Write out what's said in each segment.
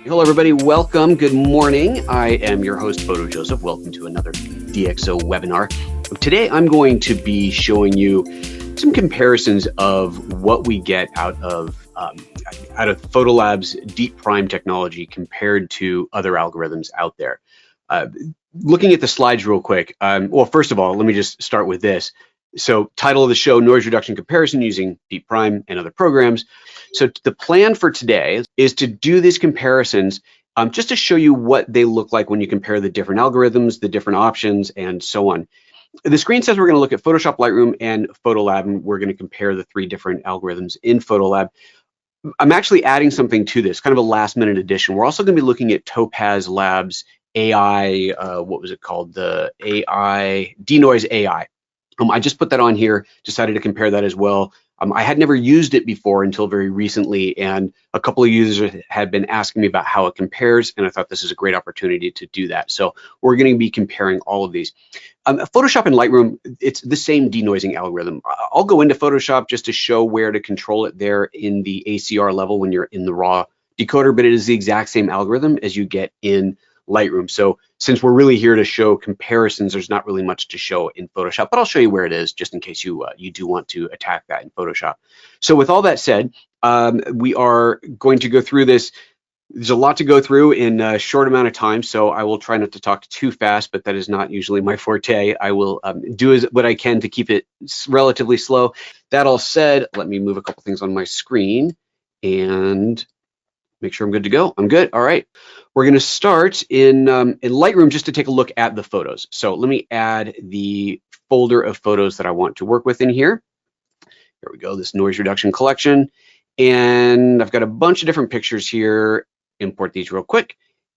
Hello, everybody. Welcome. Good morning. I am your host, PhotoJoseph. Welcome to another DxO webinar. Today, I'm going to be showing you some comparisons of what we get out of PhotoLab's DeepPRIME technology compared to other algorithms out there. Looking at the slides real quick. Well, first of all, let me just start with this. So, title of the show, Noise Reduction Comparison using DeepPRIME and other programs. So the plan for today is to do these comparisons just to show you what they look like when you compare the different algorithms, the different options, and so on. The screen says we're going to look at Photoshop, Lightroom, and PhotoLab, and we're going to compare the three different algorithms in PhotoLab. I'm actually adding something to this, kind of a last-minute addition. We're also going to be looking at Topaz Labs AI, what was it called? The DeNoise AI. I just put that on here, decided to compare that as well. I had never used it before until very recently, and a couple of users had been asking me about how it compares, and I thought this is a great opportunity to do that. So we're going to be comparing all of these. Photoshop and Lightroom, it's the same denoising algorithm. I'll go into Photoshop just to show where to control it there in the ACR level when you're in the raw decoder, but it is the exact same algorithm as you get in Lightroom. So since we're really here to show comparisons, there's not really much to show in Photoshop, but I'll show you where it is just in case you do want to attack that in Photoshop. So with all that said, we are going to go through this. There's a lot to go through in a short amount of time, so I will try not to talk too fast, but that is not usually my forte. I will do what I can to keep it relatively slow. That all said, let me move a couple things on my screen and make sure I'm good to go. I'm good. All right. We're going to start in Lightroom just to take a look at the photos. So let me add the folder of photos that I want to work with in here. Here we go, this noise reduction collection. And I've got a bunch of different pictures here. Import these real quick.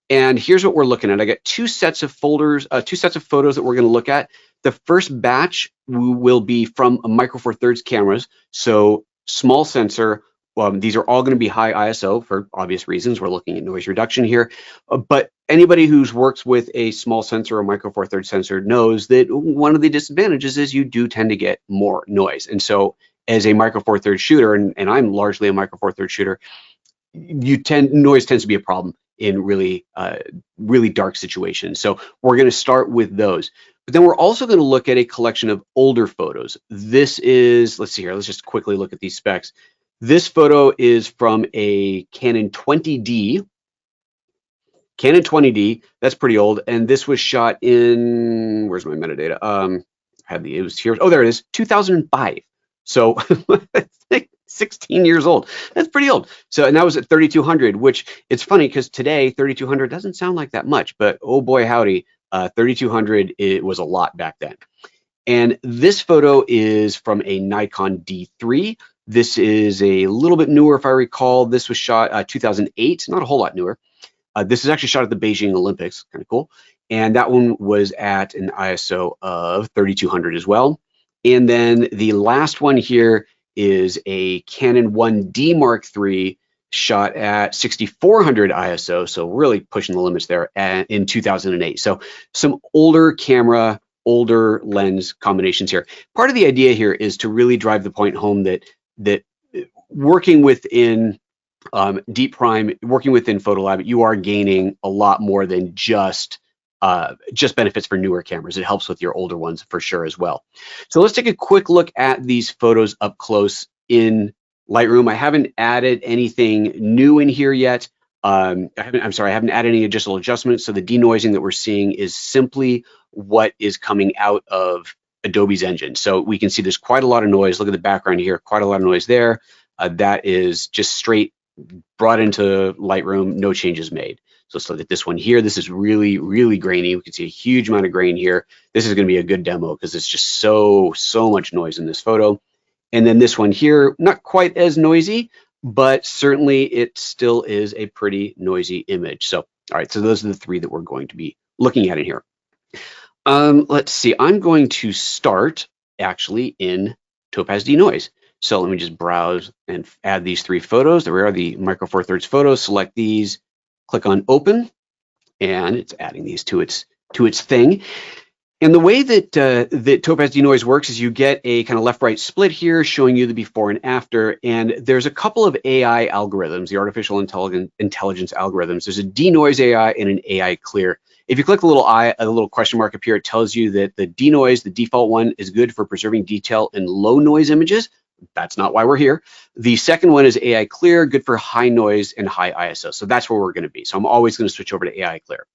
And here's what we're looking at. I got two sets of photos that we're going to look at. The first batch will be from a Micro Four Thirds cameras. So small sensor. These are all going to be high ISO for obvious reasons. We're looking at noise reduction here. But anybody who's works with a small sensor or Micro Four Thirds sensor knows that one of the disadvantages is you do tend to get more noise. And so as a Micro Four Thirds shooter, and I'm largely a Micro Four Thirds shooter, noise tends to be a problem in really dark situations. So we're going to start with those. But then we're also going to look at a collection of older photos. This is, let's see here, let's just quickly look at these specs. This photo is from a Canon 20D. Canon 20D, that's pretty old. And this was shot in, where's my metadata? It was here. Oh, there it is, 2005. So 16 years old. That's pretty old. So, and that was at 3200, which it's funny because today 3200 doesn't sound like that much, but oh boy, howdy, 3200, it was a lot back then. And this photo is from a Nikon D3. This is a little bit newer, if I recall. This was shot 2008, not a whole lot newer. This is actually shot at the Beijing Olympics, kind of cool. And that one was at an ISO of 3200 as well. And then the last one here is a Canon 1D Mark III shot at 6400 ISO, so really pushing the limits there in 2008. So some older camera, older lens combinations here. Part of the idea here is to really drive the point home that working within DeepPRIME, working within PhotoLab, you are gaining a lot more than just benefits for newer cameras. It helps with your older ones for sure as well. So let's take a quick look at these photos up close in Lightroom. I haven't added anything new in here yet. I haven't added any additional adjustments. So the denoising that we're seeing is simply what is coming out of Adobe's engine. So we can see there's quite a lot of noise. Look at the background here, quite a lot of noise there. That is just straight brought into Lightroom, no changes made. So let's look at this one here. This is really, really grainy. We can see a huge amount of grain here. This is going to be a good demo because it's just so much noise in this photo. And then this one here, not quite as noisy, but certainly it still is a pretty noisy image. So, all right, so those are the three that we're going to be looking at in here. Let's see, I'm going to start actually in Topaz DeNoise. So let me just browse and add these three photos. There are the Micro Four Thirds photos. Select these, click on open, and it's adding these to its thing. And the way that that Topaz DeNoise works is you get a kind of left-right split here showing you the before and after, and there's a couple of AI algorithms, the artificial intelligence algorithms. There's a DeNoise AI and an AI clear. If you click the little eye, a little question mark up here, it tells you that the DeNoise, the default one, is good for preserving detail in low noise images. That's not why we're here. The second one is AI clear, good for high noise and high ISO. So that's where we're going to be. So I'm always going to switch over to AI clear.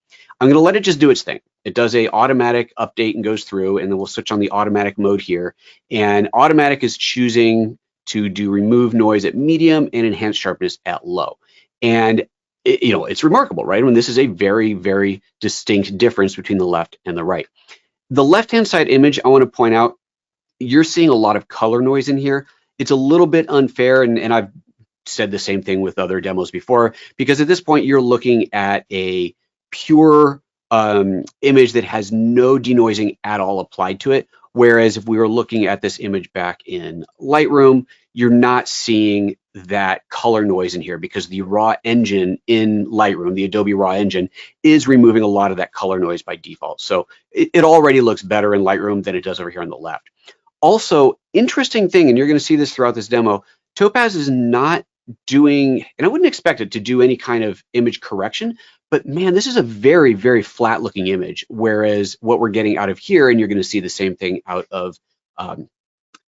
I'm going to let it just do its thing. It does a automatic update and goes through, and then we'll switch on the automatic mode here. And automatic is choosing to do remove noise at medium and enhance sharpness at low. And it's remarkable, right? I mean, this is a very, very distinct difference between the left and the right. The left-hand side image, I want to point out, you're seeing a lot of color noise in here. It's a little bit unfair, and I've said the same thing with other demos before, because at this point you're looking at a pure image that has no denoising at all applied to it. Whereas if we were looking at this image back in Lightroom, you're not seeing that color noise in here because the raw engine in Lightroom, the Adobe raw engine, is removing a lot of that color noise by default. So it already looks better in Lightroom than it does over here on the left. Also, interesting thing, and you're going to see this throughout this demo, Topaz is not doing, and I wouldn't expect it to do any kind of image correction, but man, this is a very, very flat looking image. Whereas what we're getting out of here, and you're going to see the same thing out of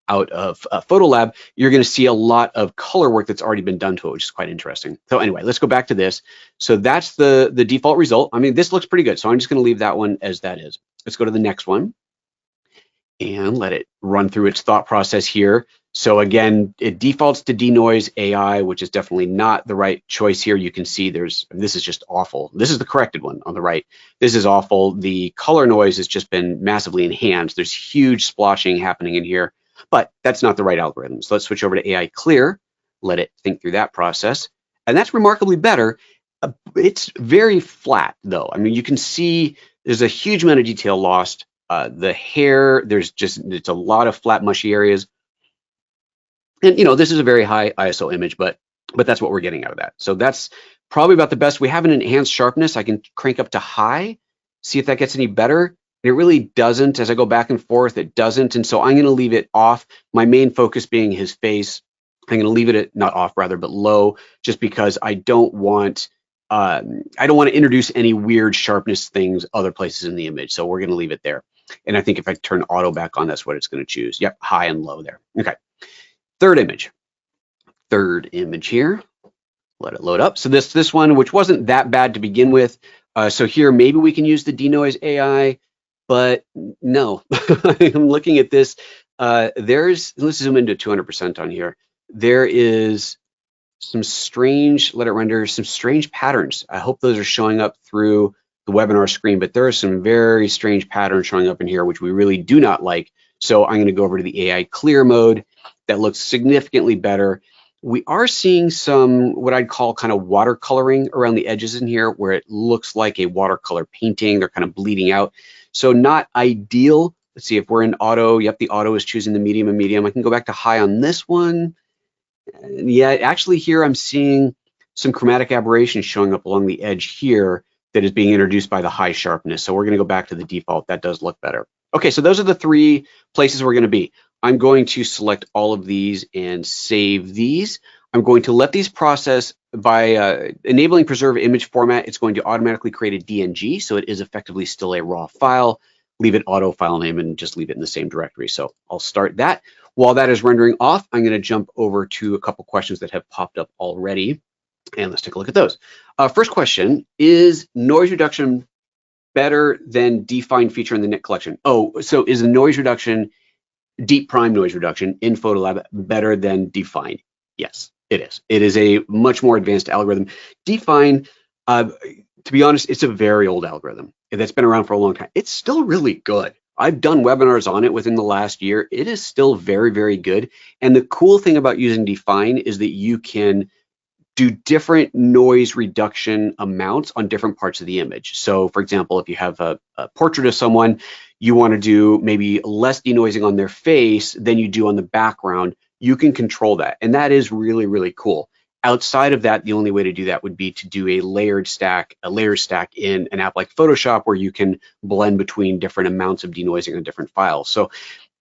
PhotoLab, you're going to see a lot of color work that's already been done to it, which is quite interesting. So anyway, let's go back to this. So that's the default result. I mean, this looks pretty good. So I'm just going to leave that one as that is. Let's go to the next one and let it run through its thought process here. So again, it defaults to DeNoise AI, which is definitely not the right choice here. You can see this is just awful. This is the corrected one on the right. This is awful. The color noise has just been massively enhanced. There's huge splotching happening in here, but that's not the right algorithm. So let's switch over to AI Clear, let it think through that process. And that's remarkably better. It's very flat though. I mean, you can see there's a huge amount of detail lost. The hair, it's a lot of flat, mushy areas. And this is a very high ISO image, but that's what we're getting out of that. So that's probably about the best. We have an enhanced sharpness. I can crank up to high, see if that gets any better. It really doesn't. As I go back and forth, it doesn't. And so I'm going to leave it off. My main focus being his face. I'm going to leave it at, not off rather, but low, just because I don't want to introduce any weird sharpness things other places in the image. So we're going to leave it there. And I think if I turn auto back on, that's what it's going to choose. Yep, high and low there. Okay. Third image here. Let it load up. So this one, which wasn't that bad to begin with. So here, maybe we can use the DeNoise AI, but no. I'm looking at this. Let's zoom into 200% on here. There is some strange, let it render, some strange patterns. I hope those are showing up through the webinar screen, but there are some very strange patterns showing up in here, which we really do not like. So I'm going to go over to the AI clear mode. That looks significantly better. We are seeing some, what I'd call kind of watercoloring around the edges in here, where it looks like a watercolor painting. They're kind of bleeding out. So not ideal. Let's see if we're in auto. Yep, the auto is choosing the medium and medium. I can go back to high on this one. And yeah, actually here I'm seeing some chromatic aberration showing up along the edge here that is being introduced by the high sharpness. So we're going to go back to the default. That does look better. Okay, so those are the three places we're going to be. I'm going to select all of these and save these. I'm going to let these process by enabling preserve image format. It's going to automatically create a DNG, so it is effectively still a raw file. Leave it auto file name and just leave it in the same directory. So I'll start that. While that is rendering off, I'm going to jump over to a couple questions that have popped up already, and let's take a look at those. First question, is noise reduction better than define feature in the NIC collection? Oh, so is the noise reduction, DeepPRIME noise reduction in PhotoLab better than define? Yes, it is. It is a much more advanced algorithm. Define, to be honest, it's a very old algorithm that's been around for a long time. It's still really good. I've done webinars on it within the last year. It is still very, very good. And the cool thing about using define is that you can do different noise reduction amounts on different parts of the image. So for example, if you have a portrait of someone, you want to do maybe less denoising on their face than you do on the background, you can control that. And that is really, really cool. Outside of that, the only way to do that would be to do a layer stack in an app like Photoshop, where you can blend between different amounts of denoising on different files. So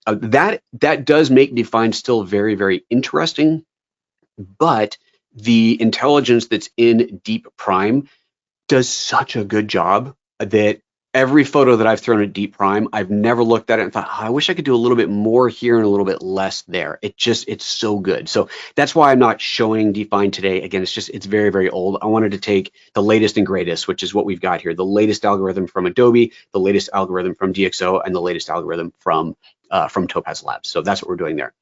that does make Define still very, very interesting, but the intelligence that's in DeepPRIME does such a good job that every photo that I've thrown at DeepPRIME, I've never looked at it and thought, oh, I wish I could do a little bit more here and a little bit less there. It's so good. So that's why I'm not showing Define today. Again, it's very, very old. I wanted to take the latest and greatest, which is what we've got here, the latest algorithm from Adobe, the latest algorithm from DxO, and the latest algorithm from Topaz Labs. So that's what we're doing there.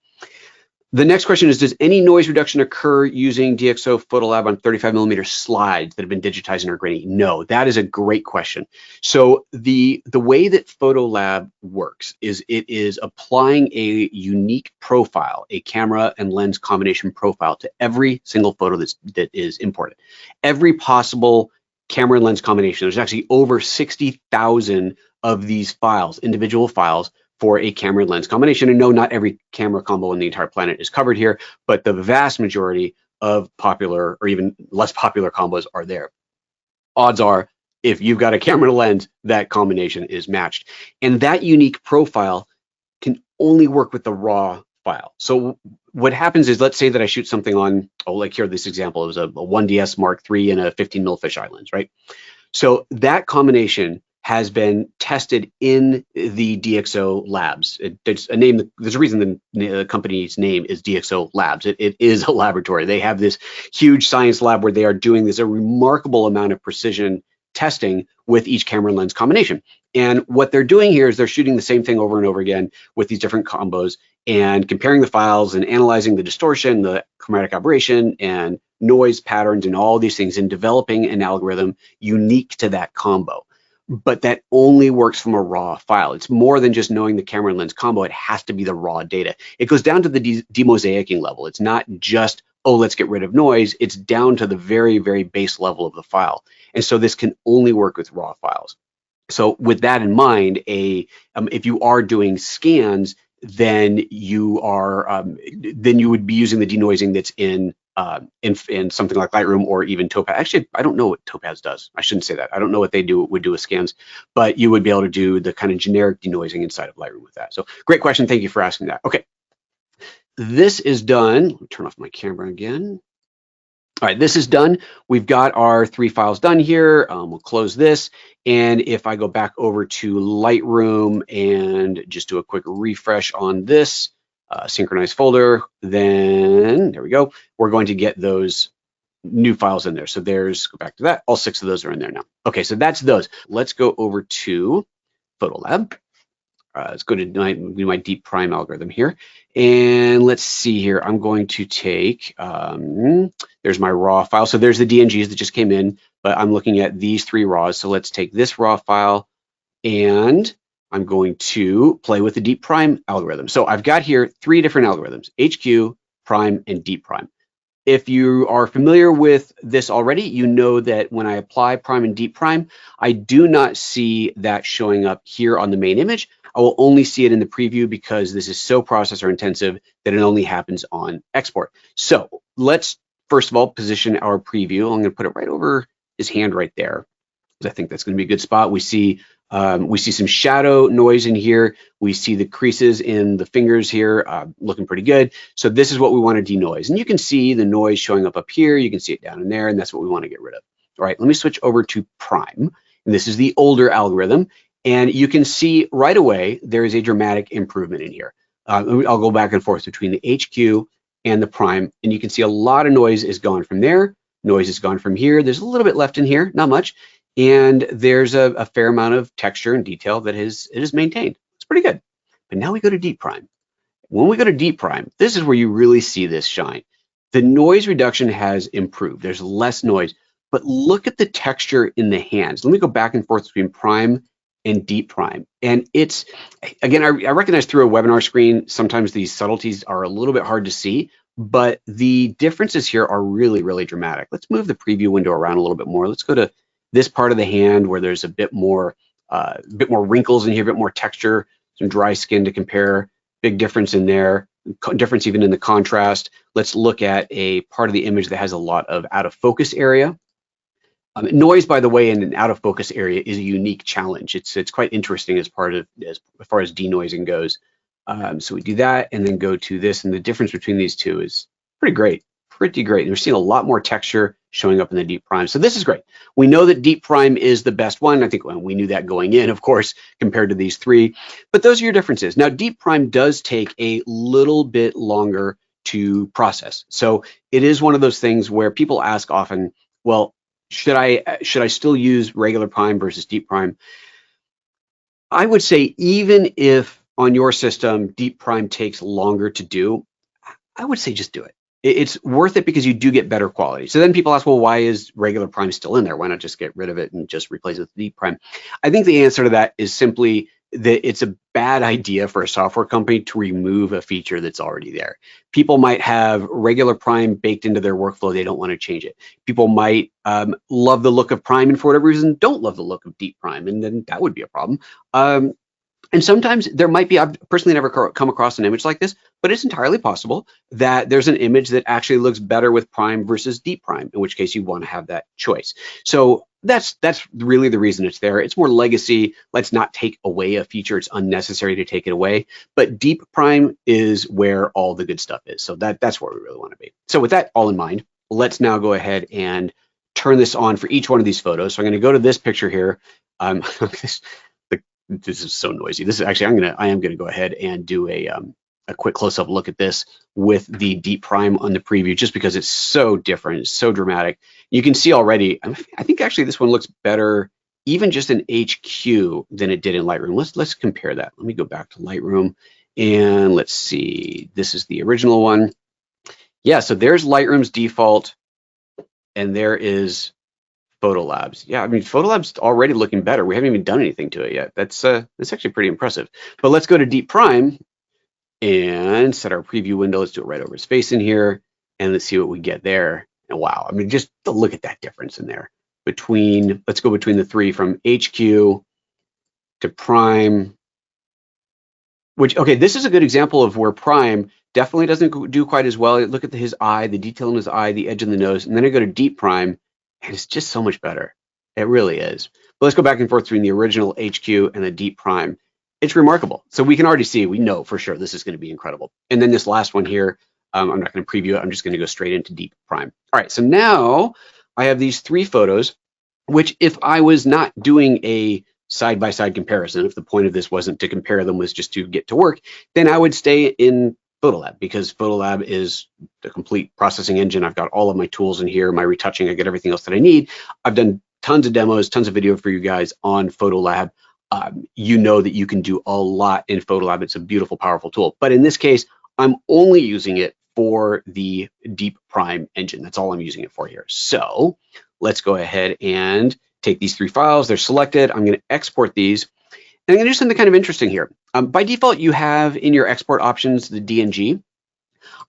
The next question is, does any noise reduction occur using DxO PhotoLab on 35mm slides that have been digitized and are grainy? No, that is a great question. So the way that PhotoLab works is it is applying a unique profile, a camera and lens combination profile, to every single photo that is imported. Every possible camera and lens combination. There's actually over 60,000 of these files, individual files, for a camera and lens combination. And no, not every camera combo on the entire planet is covered here, but the vast majority of popular or even less popular combos are there. Odds are, if you've got a camera and a lens, that combination is matched. And that unique profile can only work with the raw file. So what happens is, let's say that I shoot something on, like here, this example is a 1DS Mark III and a 15mm fisheye lens, right? So that combination has been tested in the DxO labs. There's a reason the company's name is DxO Labs. It is a laboratory. They have this huge science lab where they are doing a remarkable amount of precision testing with each camera and lens combination. And what they're doing here is they're shooting the same thing over and over again with these different combos and comparing the files and analyzing the distortion, the chromatic aberration, and noise patterns and all these things, and developing an algorithm unique to that combo. But that only works from a raw file. It's more than just knowing the camera and lens combo. It has to be the raw data. It goes down to the demosaicing level. It's not just, oh, let's get rid of noise. It's down to the very, very base level of the file. And so this can only work with raw files. So with that in mind, if you are doing scans, then you would be using the denoising that's in something like Lightroom or even Topaz. Actually, I don't know what Topaz does. I shouldn't say that. I don't know what they would do with scans, but you would be able to do the kind of generic denoising inside of Lightroom with that. So great question. Thank you for asking that. Okay, this is done. Let me turn off my camera again. All right, this is done. We've got our 3 files done here. We'll close this. And if I go back over to Lightroom and just do a quick refresh on this, synchronize folder, then there we go. We're going to get those new files in there. So go back to that. All 6 of those are in there now. Okay, so that's those. Let's go over to PhotoLab. Let's go to my DeepPRIME algorithm here. And let's see here. I'm going to take, there's my raw file. So there's the DNGs that just came in, but I'm looking at these 3 raws. So let's take this raw file and I'm going to play with the DeepPRIME algorithm. So I've got here 3 different algorithms, HQ, Prime, and DeepPRIME. If you are familiar with this already, you know that when I apply Prime and DeepPRIME, I do not see that showing up here on the main image. I will only see it in the preview because this is so processor intensive that it only happens on export. So let's first of all position our preview. I'm going to put it right over his hand right there, because I think that's going to be a good spot. We see some shadow noise in here. We see the creases in the fingers here looking pretty good. So this is what we want to denoise. And you can see the noise showing up here. You can see it down in there, and that's what we want to get rid of. All right, let me switch over to Prime. And this is the older algorithm. And you can see right away there is a dramatic improvement in here. I'll go back and forth between the HQ and the Prime, and you can see a lot of noise is gone from there. Noise is gone from here. There's a little bit left in here, not much. And there's a fair amount of texture and detail that it is maintained. It's pretty good. But now we go to DeepPRIME. When we go to DeepPRIME, this is where you really see this shine. The noise reduction has improved. There's less noise, but look at the texture in the hands. Let me go back and forth between Prime and DeepPRIME. And it's, again, I recognize through a webinar screen, sometimes these subtleties are a little bit hard to see, but the differences here are really, really dramatic. Let's move the preview window around a little bit more. Let's go to this part of the hand where there's a bit more wrinkles in here, a bit more texture, some dry skin to compare, big difference in there. difference even in the contrast. Let's look at a part of the image that has a lot of out of focus area. Noise, by the way, in an out of focus area is a unique challenge. It's quite interesting as far as denoising goes. So we do that and then go to this, and the difference between these two is pretty great. And we're seeing a lot more texture showing up in the DeepPRIME. So this is great. We know that DeepPRIME is the best one. I think we knew that going in, of course, compared to these three. But those are your differences. Now, DeepPRIME does take a little bit longer to process. So it is one of those things where people ask often, well, should I still use regular Prime versus DeepPRIME? I would say even if on your system DeepPRIME takes longer to do, I would say just do it. It's worth it because you do get better quality. So then people ask, well, why is regular Prime still in there? Why not just get rid of it and just replace it with DeepPRIME? I think the answer to that is simply that it's a bad idea for a software company to remove a feature that's already there. People might have regular Prime baked into their workflow. They don't want to change it. People might love the look of Prime and for whatever reason don't love the look of DeepPRIME, and then that would be a problem. And sometimes there might be, I've personally never come across an image like this, but it's entirely possible that there's an image that actually looks better with Prime versus DeepPRIME, in which case you want to have that choice. So that's really the reason it's there. It's more legacy. Let's not take away a feature. It's unnecessary to take it away. But DeepPRIME is where all the good stuff is. So that's where we really want to be. So with that all in mind, let's now go ahead and turn this on for each one of these photos. So I'm going to go to this picture here. This is so noisy. This is actually, I am gonna go ahead and do a quick close-up look at this with the DeepPRIME on the preview, just because it's so different, it's so dramatic. You can see already, I think actually this one looks better even just in HQ than it did in Lightroom. Let's compare that. Let me go back to Lightroom and let's see. This is the original one. Yeah, so there's Lightroom's default and there is PhotoLab's. Yeah, I mean, PhotoLab's already looking better. We haven't even done anything to it yet. That's actually pretty impressive. But let's go to DeepPRIME and set our preview window. Let's do it right over his face in here, and let's see what we get there. And wow, I mean, just look at that difference in there between. Let's go between the three from HQ to Prime. Which, okay, this is a good example of where Prime definitely doesn't do quite as well. Look at his eye, the detail in his eye, the edge of the nose, and then I go to DeepPRIME. And it's just so much better. It really is. But let's go back and forth between the original HQ and the DeepPRIME. It's remarkable. So we can already see, we know for sure this is going to be incredible. And then this last one here, I'm not going to preview it. I'm just going to go straight into DeepPRIME. All right, so now I have these three photos, which if I was not doing a side-by-side comparison, if the point of this wasn't to compare them, was just to get to work, then I would stay in PhotoLab, because PhotoLab is the complete processing engine. I've got all of my tools in here, my retouching, I get everything else that I need. I've done tons of demos, tons of video for you guys on PhotoLab. You know that you can do a lot in PhotoLab. It's a beautiful, powerful tool. But in this case, I'm only using it for the DeepPRIME engine. That's all I'm using it for here. So let's go ahead and take these three files. They're selected. I'm going to export these. And I'm going to do something kind of interesting here. By default, you have in your export options the DNG.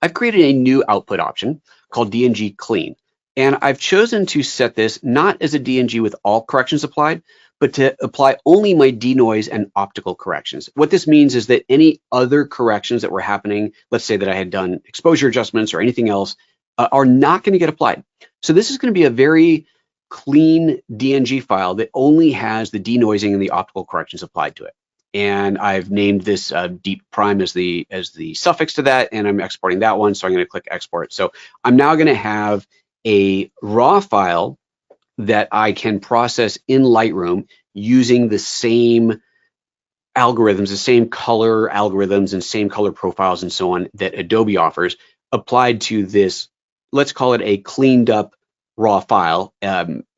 I've created a new output option called DNG Clean. And I've chosen to set this not as a DNG with all corrections applied, but to apply only my denoise and optical corrections. What this means is that any other corrections that were happening, let's say that I had done exposure adjustments or anything else, are not going to get applied. So this is going to be a very clean DNG file that only has the denoising and the optical corrections applied to it. And I've named this DeepPRIME as the suffix to that, and I'm exporting that one, so I'm going to click export. So I'm now going to have a raw file that I can process in Lightroom using the same algorithms, the same color algorithms and same color profiles and so on that Adobe offers, applied to this, let's call it a cleaned up raw file,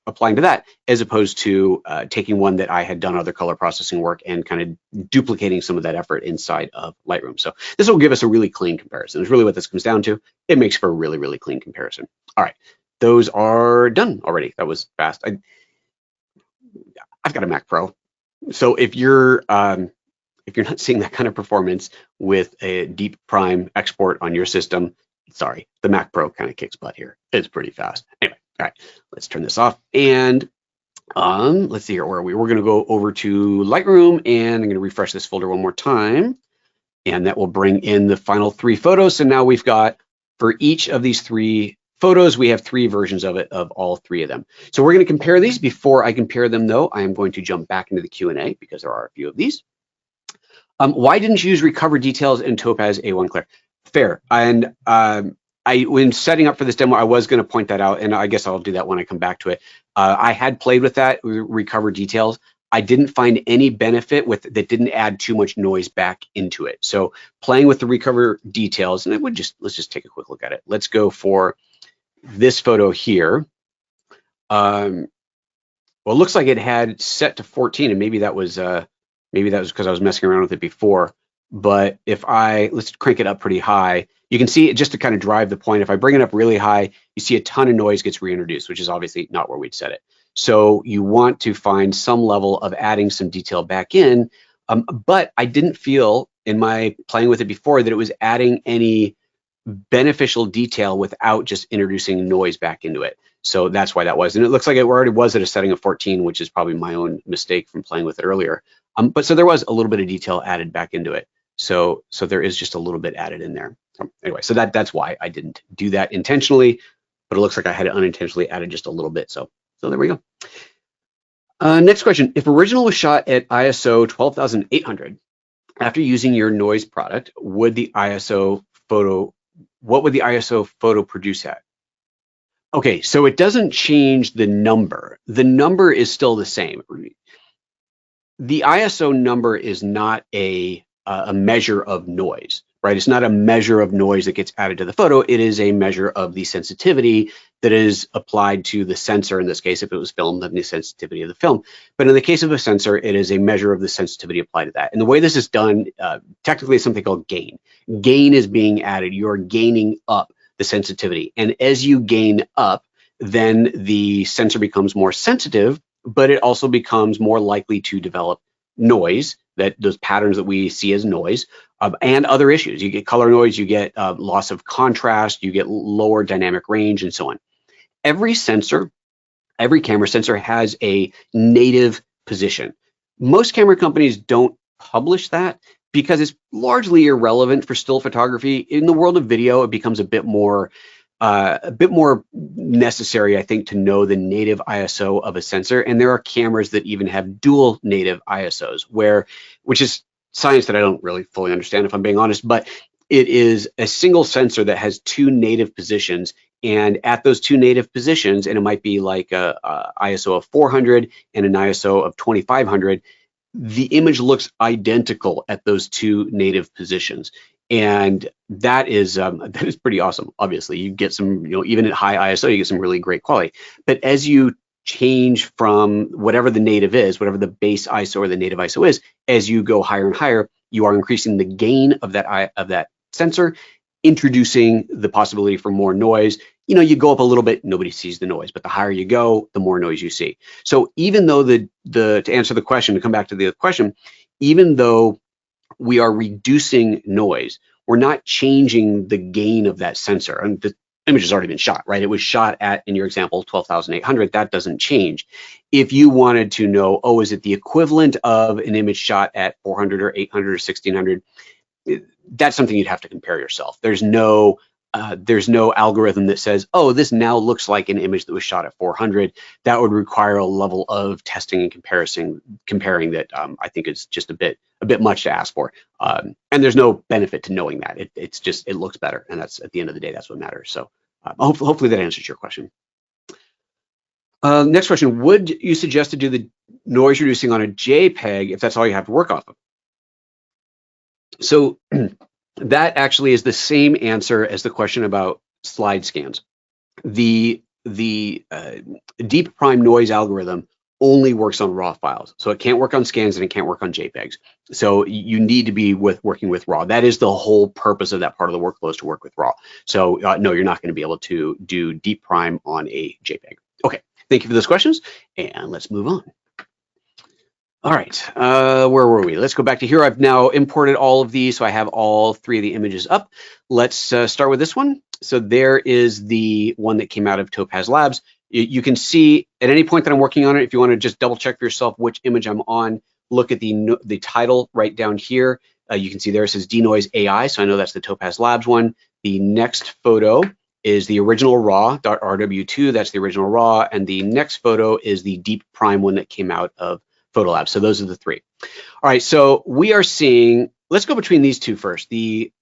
applying to that, as opposed to taking one that I had done other color processing work and kind of duplicating some of that effort inside of Lightroom. So this will give us a really clean comparison. It's really what this comes down to. It makes for a really, really clean comparison. All right, those are done already. That was fast. I've got a Mac Pro. So if you're not seeing that kind of performance with a DeepPRIME export on your system, sorry, the Mac Pro kind of kicks butt here. It's pretty fast. Anyway, all right, let's turn this off. And let's see here, where are we? We're going to go over to Lightroom, and I'm going to refresh this folder one more time. and that will bring in the final 3 photos. So now we've got, for each of these 3 photos, we have 3 versions of it, of all 3 of them. So we're going to compare these. Before I compare them, though, I am going to jump back into the Q&A because there are a few of these. Why didn't you use recover details in Topaz A1 Clear? Fair. And when setting up for this demo, I was going to point that out, and I guess I'll do that when I come back to it. I had played with that, recover details. I didn't find any benefit with that, didn't add too much noise back into it. So playing with the recover details, and it would let's just take a quick look at it. Let's go for this photo here. Well, it looks like it had set to 14, and maybe that was because I was messing around with it before. But if let's crank it up pretty high, you can see it, just to kind of drive the point. If I bring it up really high, you see a ton of noise gets reintroduced, which is obviously not where we'd set it. So you want to find some level of adding some detail back in. But I didn't feel in my playing with it before that it was adding any beneficial detail without just introducing noise back into it. So that's why that was. And it looks like it already was at a setting of 14, which is probably my own mistake from playing with it earlier. But so there was a little bit of detail added back into it. So there is just a little bit added in there. Anyway, so that's why I didn't do that intentionally, but it looks like I had it unintentionally added just a little bit. So there we go. Next question. If original was shot at ISO 12,800, after using your noise product, what would the ISO photo produce at? Okay, so it doesn't change the number. The number is still the same. The ISO number is not a measure of noise, right? It's not a measure of noise that gets added to the photo. It is a measure of the sensitivity that is applied to the sensor. In this case, if it was film, then the sensitivity of the film. But in the case of a sensor, it is a measure of the sensitivity applied to that. And the way this is done, technically, is something called gain. Gain is being added. You're gaining up the sensitivity. And as you gain up, then the sensor becomes more sensitive, but it also becomes more likely to develop noise, those patterns that we see as noise, and other issues. You get color noise, you get loss of contrast, you get lower dynamic range, and so on. Every camera sensor has a native position. Most camera companies don't publish that because it's largely irrelevant for still photography. In the world of video, it becomes a bit more necessary, I think, to know the native ISO of a sensor. And there are cameras that even have dual native ISOs, which is science that I don't really fully understand, if I'm being honest, but it is a single sensor that has 2 native positions. And at those 2 native positions, and it might be like a ISO of 400 and an ISO of 2500, the image looks identical at those 2 native positions. And that is pretty awesome. Obviously, you get some, even at high ISO, you get some really great quality. But as you change from whatever the native is, whatever the base ISO or the native ISO is, as you go higher and higher, you are increasing the gain of that sensor, introducing the possibility for more noise. You go up a little bit, nobody sees the noise, but the higher you go, the more noise you see. So even though to answer the question, to come back to the question, even though we are reducing noise, we're not changing the gain of that sensor. And the image has already been shot, right? It was shot at, in your example, 12,800. That doesn't change. If you wanted to know, is it the equivalent of an image shot at 400 or 800 or 1600? That's something you'd have to compare yourself. There's no algorithm that says, this now looks like an image that was shot at 400. That would require a level of testing and comparing that I think is just a bit much to ask for. And there's no benefit to knowing that. It looks better, and that's, at the end of the day, that's what matters. So hopefully that answers your question. Next question: would you suggest to do the noise reducing on a JPEG if that's all you have to work off of? So that actually is the same answer as the question about slide scans. The DeepPRIME noise algorithm only works on RAW files. So it can't work on scans and it can't work on JPEGs. So you need to be working with RAW. That is the whole purpose of that part of the workflow, is to work with RAW. So no, you're not going to be able to do DeepPRIME on a JPEG. Okay, thank you for those questions, and let's move on. All right, where were we? Let's go back to here. I've now imported all of these, so I have all 3 of the images up. Let's start with this one. So there is the one that came out of Topaz Labs. You can see at any point that I'm working on it, if you want to just double check for yourself which image I'm on, look at the title right down here. You can see there it says DeNoise AI, so I know that's the Topaz Labs one. The next photo is the original raw.rw2, that's the original raw, and the next photo is the DeepPRIME one that came out of PhotoLab. So those are the three. All right, so we are seeing, let's go between these two first, the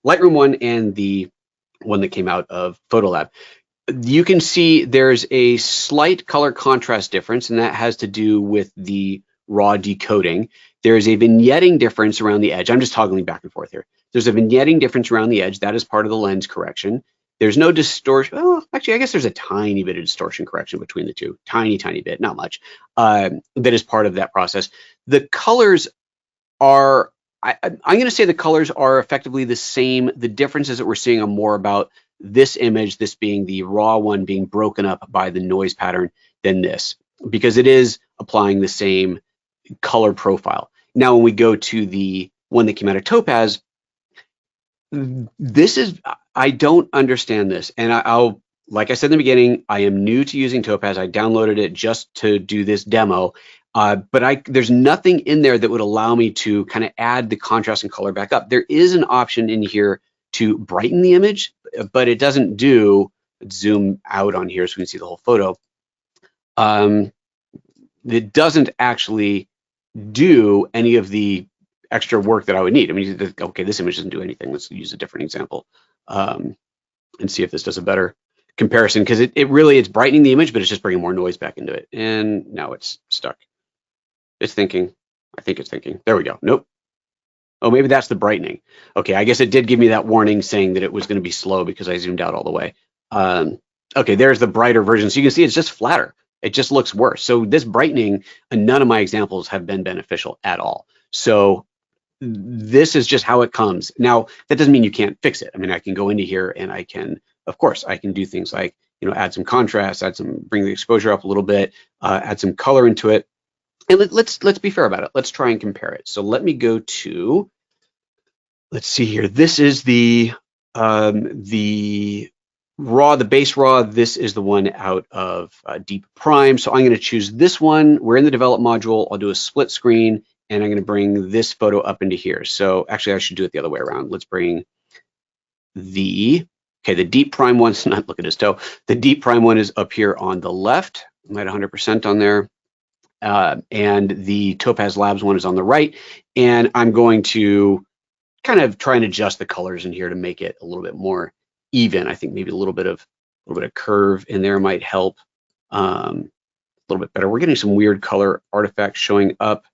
Lightroom one and the one that came out of PhotoLab. You can see there's a slight color contrast difference, and that has to do with the raw decoding. There's a vignetting difference around the edge. I'm just toggling back and forth here. There's a vignetting difference around the edge. That is part of the lens correction. There's no distortion. Well, actually, I guess there's a tiny bit of distortion correction between the two. Tiny bit, not much. That is part of that process. The colors are, I'm going to say the colors are effectively the same. The differences that we're seeing are more about this image, this being the raw one, being broken up by the noise pattern than this, because it is applying the same color profile. Now, when we go to the one that came out of Topaz, this is, I don't understand this. And I'll, like I said in the beginning, I am new to using Topaz. I downloaded it just to do this demo. But there's nothing in there that would allow me to kind of add the contrast and color back up. There is an option in here to brighten the image, but it doesn't do, let's zoom out on here so we can see the whole photo. It doesn't actually do any of the extra work that I would need. I mean, okay, this image doesn't do anything. Let's use a different example and see if this does a better comparison, because it's brightening the image, but it's just bringing more noise back into it. And now it's stuck. It's thinking. I think it's thinking. There we go. Nope. Oh, maybe that's the brightening. Okay, I guess it did give me that warning saying that it was going to be slow because I zoomed out all the way. Okay, there's the brighter version. So you can see it's just flatter. It just looks worse. So this brightening, none of my examples have been beneficial at all. So this is just how it comes. Now, that doesn't mean you can't fix it. I mean, I can go into here and I can, of course, I can do things like, add some contrast, bring the exposure up a little bit, add some color into it. And let's be fair about it. Let's try and compare it. So let me go to, let's see here. This is the raw, the base raw. This is the one out of DeepPRIME. So I'm going to choose this one. We're in the develop module. I'll do a split screen, and I'm going to bring this photo up into here. So actually, I should do it the other way around. Let's bring the DeepPRIME one's not, look at his toe. The DeepPRIME one is up here on the left. I'm at 100% on there. And the Topaz Labs one is on the right. And I'm going to kind of try and adjust the colors in here to make it a little bit more even. I think maybe a little bit of curve in there might help a little bit better. We're getting some weird color artifacts showing up.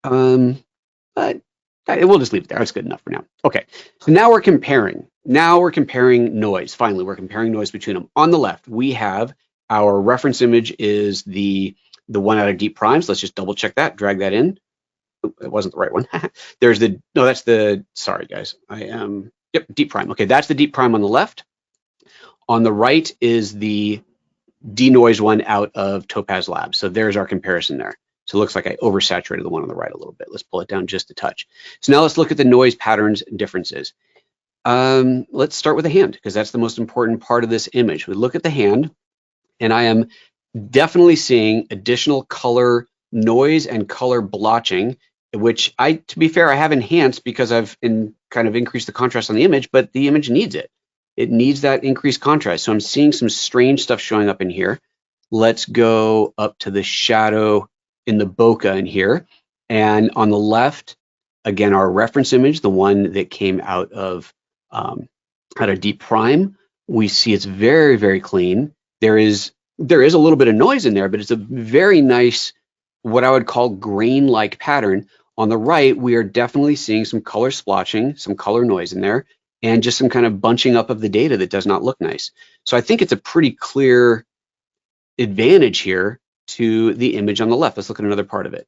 But we'll just leave it there. That's good enough for now. Okay, so now we're comparing. Now we're comparing noise. Finally, we're comparing noise between them. On the left, we have our reference image is the one out of DeepPRIME. So let's just double check that, drag that in. Oh, it wasn't the right one. There's the, no, that's the, sorry guys. Yep, DeepPRIME. Okay, that's the DeepPRIME on the left. On the right is the DeNoise one out of Topaz Labs. So there's our comparison there. So it looks like I oversaturated the one on the right a little bit. Let's pull it down just a touch. So now let's look at the noise patterns and differences. Let's start with the hand, because that's the most important part of this image. We look at the hand, and I am definitely seeing additional color noise and color blotching, which to be fair, I have enhanced because I've kind of increased the contrast on the image, but the image needs it. It needs that increased contrast. So I'm seeing some strange stuff showing up in here. Let's go up to the shadow in the bokeh in here. And on the left, again, our reference image, the one that came out of DeepPRIME, we see it's very, very clean. There is a little bit of noise in there, but it's a very nice, what I would call grain-like pattern. On the right, we are definitely seeing some color splotching, some color noise in there, and just some kind of bunching up of the data that does not look nice. So I think it's a pretty clear advantage here to the image on the left. Let's look at another part of it.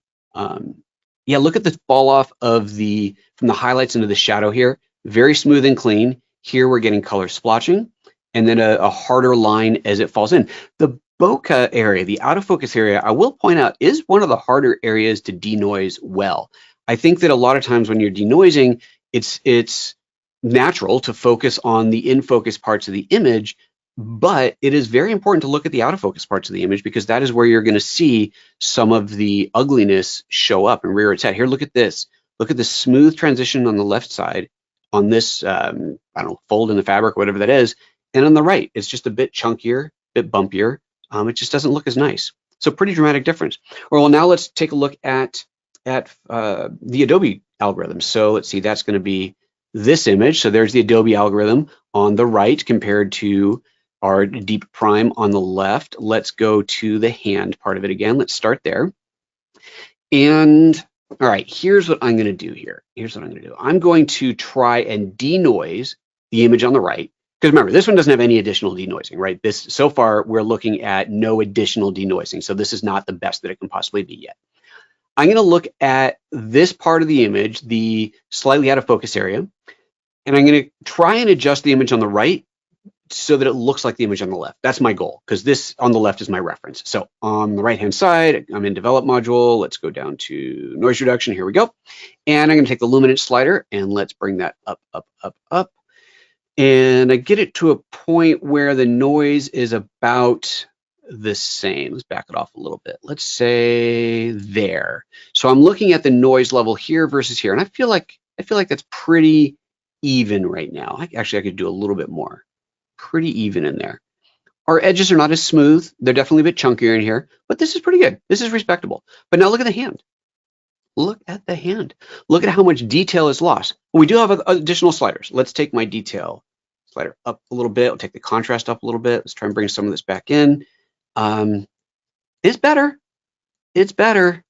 Yeah, look at the fall off of from the highlights into the shadow here. Very smooth and clean. Here we're getting color splotching, and then a harder line as it falls in. The bokeh area, the out of focus area, I will point out, is one of the harder areas to denoise well. I think that a lot of times when you're denoising, it's natural to focus on the in focus parts of the image, but it is very important to look at the out of focus parts of the image, because that is where you're going to see some of the ugliness show up and rear its head. Here, look at this. Look at the smooth transition on the left side on this, I don't know, fold in the fabric, whatever that is. And on the right, it's just a bit chunkier, a bit bumpier. It just doesn't look as nice. So pretty dramatic difference. Well, now let's take a look at the Adobe algorithm. So let's see, that's going to be this image. So there's the Adobe algorithm on the right compared to our DeepPRIME on the left. Let's go to the hand part of it again. Let's start there. And all right, here's what I'm going to do here. Here's what I'm going to do. I'm going to try and denoise the image on the right. Because remember, this one doesn't have any additional denoising, right? This, so far, we're looking at no additional denoising. So this is not the best that it can possibly be yet. I'm going to look at this part of the image, the slightly out of focus area, and I'm going to try and adjust the image on the right so that it looks like the image on the left. That's my goal, because this on the left is my reference. So on the right-hand side, I'm in Develop module. Let's go down to Noise Reduction. Here we go. And I'm going to take the Luminance slider, and let's bring that up, up, up, up. And I get it to a point where the noise is about the same. Let's back it off a little bit. Let's say there. So I'm looking at the noise level here versus here, and I feel like that's pretty even right now. Actually, I could do a little bit more. Pretty even in there. Our edges are not as smooth. They're definitely a bit chunkier in here, but this is pretty good. This is respectable. But now look at the hand. Look at the hand. Look at how much detail is lost. We do have additional sliders. Let's take my detail slider up a little bit. I'll take the contrast up a little bit. Let's try and bring some of this back in. It's better. It's better,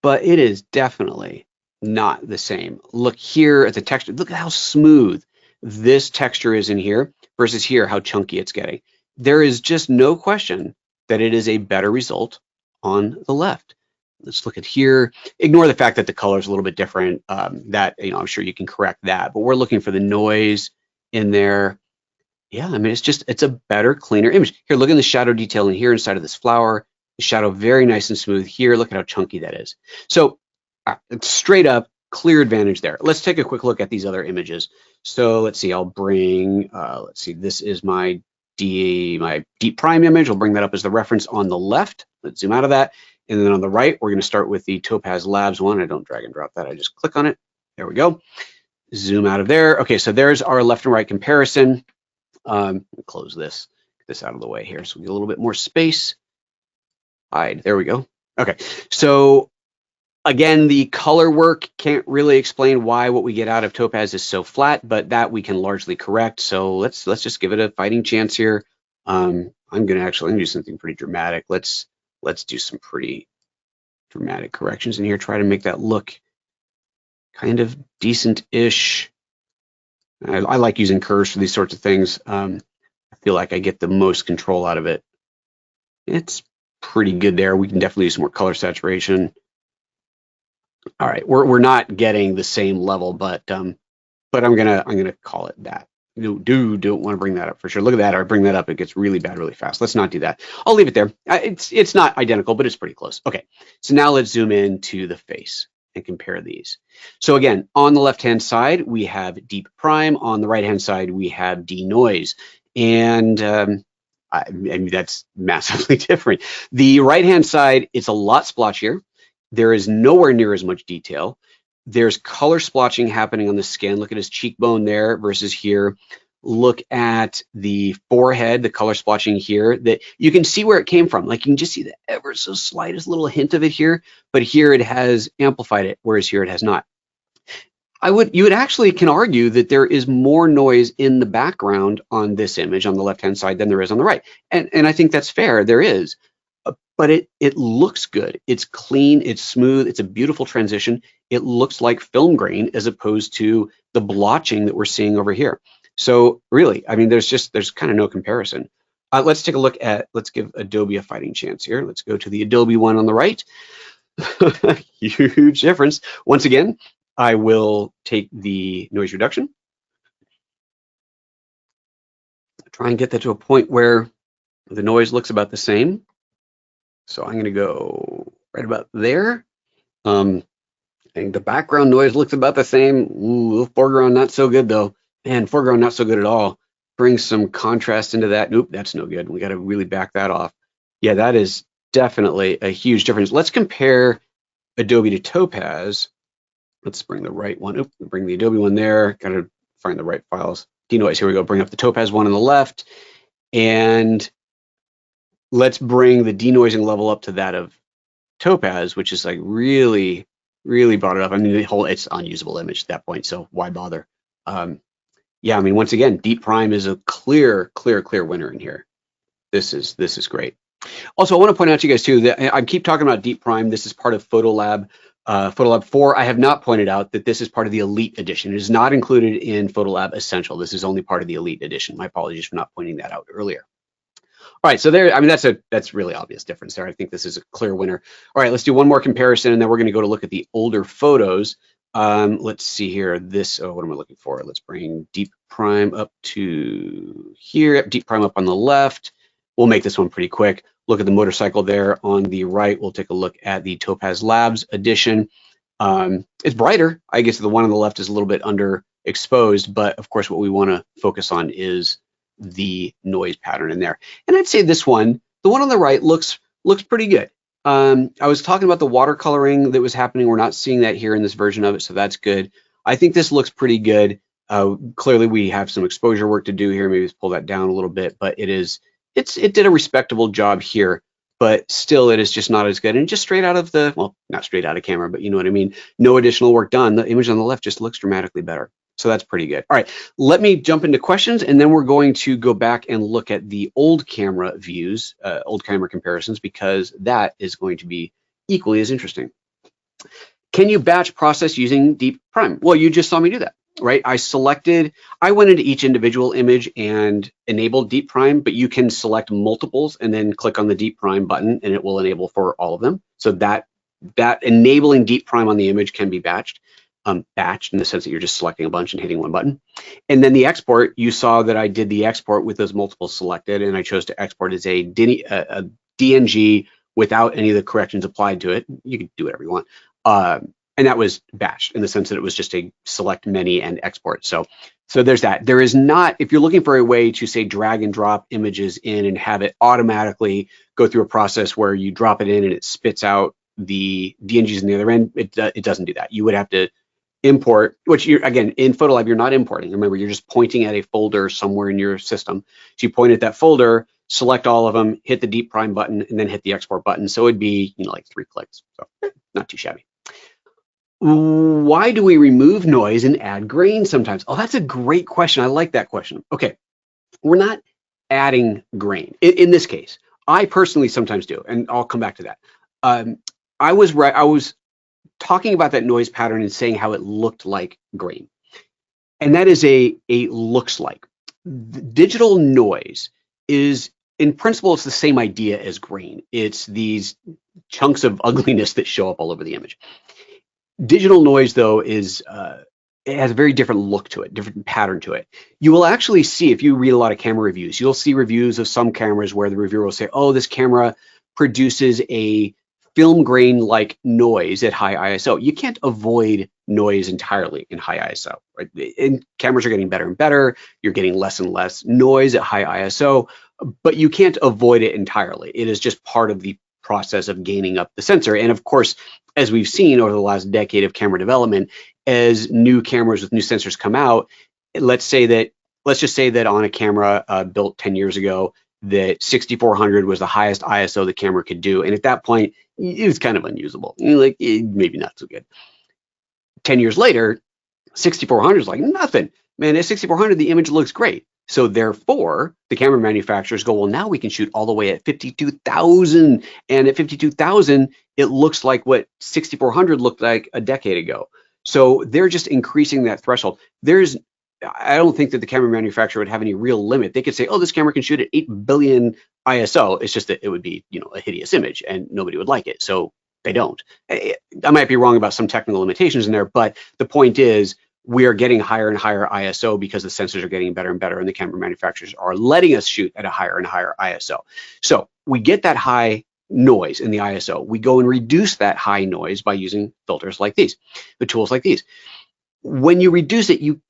but it is definitely not the same. Look here at the texture. Look at how smooth this texture is in here versus here, how chunky it's getting. There is just no question that it is a better result on the left. Let's look at here. Ignore the fact that the color is a little bit different. That, I'm sure you can correct that, but we're looking for the noise in there. Yeah, I mean, it's a better, cleaner image. Here, look at the shadow detail in here inside of this flower. The shadow very nice and smooth here. Look at how chunky that is. So straight up, clear advantage there. Let's take a quick look at these other images. So let's see, I'll bring, let's see, this is my DeepPRIME image. I'll bring that up as the reference on the left. Let's zoom out of that. And then on the right, we're going to start with the Topaz Labs one. I don't drag and drop that. I just click on it. There we go. Zoom out of there. Okay, so there's our left and right comparison. Close this, get this out of the way here so we get a little bit more space. Hide. There we go. Okay, so again, the color work can't really explain why what we get out of Topaz is so flat, but that we can largely correct. So let's just give it a fighting chance here. I'm gonna do something pretty dramatic. Let's do some pretty dramatic corrections in here. Try to make that look kind of decent-ish. I like using curves for these sorts of things. I feel like I get the most control out of it. It's pretty good there. We can definitely use some more color saturation. All right, we're not getting the same level, but I'm gonna call it that. Don't want to bring that up for sure. Look at that. Or bring that up, it gets really bad really fast. Let's not do that. I'll leave it there. It's not identical, but it's pretty close. Okay, so now let's zoom in to the face and compare these. So again, on the left-hand side, we have DeepPRIME. On the right-hand side, we have DeNoise. And I mean, that's massively different. The right-hand side, it's a lot splotchier. There is nowhere near as much detail. There's color splotching happening on the skin. Look at his cheekbone there versus here. Look at the forehead, the color splotching here, that you can see where it came from. Like you can just see the ever so slightest little hint of it here, but here it has amplified it, whereas here it has not. You would actually can argue that there is more noise in the background on this image on the left-hand side than there is on the right. And I think that's fair, there is. But it looks good. It's clean, it's smooth, it's a beautiful transition. It looks like film grain as opposed to the blotching that we're seeing over here. So really, I mean, there's kind of no comparison. Let's take a look at, let's give Adobe a fighting chance here. Let's go to the Adobe one on the right. Huge difference. Once again, I will take the noise reduction. Try and get that to a point where the noise looks about the same. So I'm going to go right about there. And the background noise looks about the same. Ooh, foreground not so good though. Man, foreground not so good at all. Bring some contrast into that. Nope, that's no good. We got to really back that off. Yeah, that is definitely a huge difference. Let's compare Adobe to Topaz. let's bring the right one. Oop, bring the Adobe one there. Got to find the right files. Denoise, here we go. Bring up the Topaz one on the left. And let's bring the denoising level up to that of Topaz, which is like really, really brought it up. I mean, it's unusable image at that point, so why bother? Yeah, I mean, once again, DeepPRIME is a clear winner in here. This is great. Also, I want to point out to you guys too that I keep talking about DeepPRIME. This is part of PhotoLab. PhotoLab 4, I have not pointed out that this is part of the Elite Edition. It is not included in PhotoLab Essential. This is only part of the Elite Edition. My apologies for not pointing that out earlier. All right, so there, I mean, that's really obvious difference there. I think this is a clear winner. All right, let's do one more comparison, and then we're going to go to look at the older photos. Let's see here. This, what am I looking for? Let's bring DeepPRIME up to here. DeepPRIME up on the left. We'll make this one pretty quick. Look at the motorcycle there on the right. We'll take a look at the Topaz Labs edition. It's brighter. I guess the one on the left is a little bit underexposed, but of course what we want to focus on is the noise pattern in there. And I'd say this one, the one on the right looks pretty good. I was talking about the watercoloring that was happening. We're not seeing that here in this version of it, so that's good. I think this looks pretty good. Clearly we have some exposure work to do here. Maybe let's pull that down a little bit, but it did a respectable job here, but still it is just not as good. And just straight out of the, well, not straight out of camera, but you know what I mean? No additional work done. The image on the left just looks dramatically better. So that's pretty good. All right, let me jump into questions, and then we're going to go back and look at the old camera views, old camera comparisons, because that is going to be equally as interesting. Can you batch process using DeepPRIME? Well, you just saw me do that, right? I went into each individual image and enabled DeepPRIME, but you can select multiples and then click on the DeepPRIME button and it will enable for all of them. So that enabling DeepPRIME on the image can be batched in the sense that you're just selecting a bunch and hitting one button. And then the export, you saw that I did the export with those multiples selected, and I chose to export as a DNG without any of the corrections applied to it. You can do whatever you want. And that was batched in the sense that it was just a select many and export. So there's that. There is not, if you're looking for a way to say drag and drop images in and have it automatically go through a process where you drop it in and it spits out the DNGs on the other end, it doesn't do that. You would have to import, which again, in PhotoLab, you're not importing. Remember, you're just pointing at a folder somewhere in your system. So you point at that folder, select all of them, hit the DeepPRIME button, and then hit the export button. So it'd be, like 3 clicks. So not too shabby. Why do we remove noise and add grain sometimes? Oh, that's a great question. I like that question. Okay, we're not adding grain in this case. I personally sometimes do, and I'll come back to that. I was talking about that noise pattern and saying how it looked like grain, and that is a looks like. Digital noise is, in principle, it's the same idea as grain. It's these chunks of ugliness that show up all over the image. Digital noise, though, it has a very different look to it, different pattern to it. You will actually see, if you read a lot of camera reviews, you'll see reviews of some cameras where the reviewer will say, oh, this camera produces a film grain-like noise at high ISO. You can't avoid noise entirely in high ISO, right? And cameras are getting better and better. You're getting less and less noise at high ISO, but you can't avoid it entirely. It is just part of the process of gaining up the sensor. And of course, as we've seen over the last decade of camera development, as new cameras with new sensors come out, let's just say that on a camera built 10 years ago, that 6400 was the highest ISO the camera could do. And at that point, it was kind of unusable. Maybe not so good. 10 years later, 6400 is like nothing. Man, at 6400, the image looks great. So therefore, the camera manufacturers go, well, now we can shoot all the way at 52,000. And at 52,000, it looks like what 6400 looked like a decade ago. So they're just increasing that threshold. I don't think that the camera manufacturer would have any real limit. They could say, oh, this camera can shoot at 8 billion ISO. It's just that it would be, a hideous image and nobody would like it. So they don't. I might be wrong about some technical limitations in there, but the point is, we are getting higher and higher ISO because the sensors are getting better and better, and the camera manufacturers are letting us shoot at a higher and higher ISO. So we get that high noise in the ISO. We go and reduce that high noise by using filters like these, the tools like these. When you reduce it, you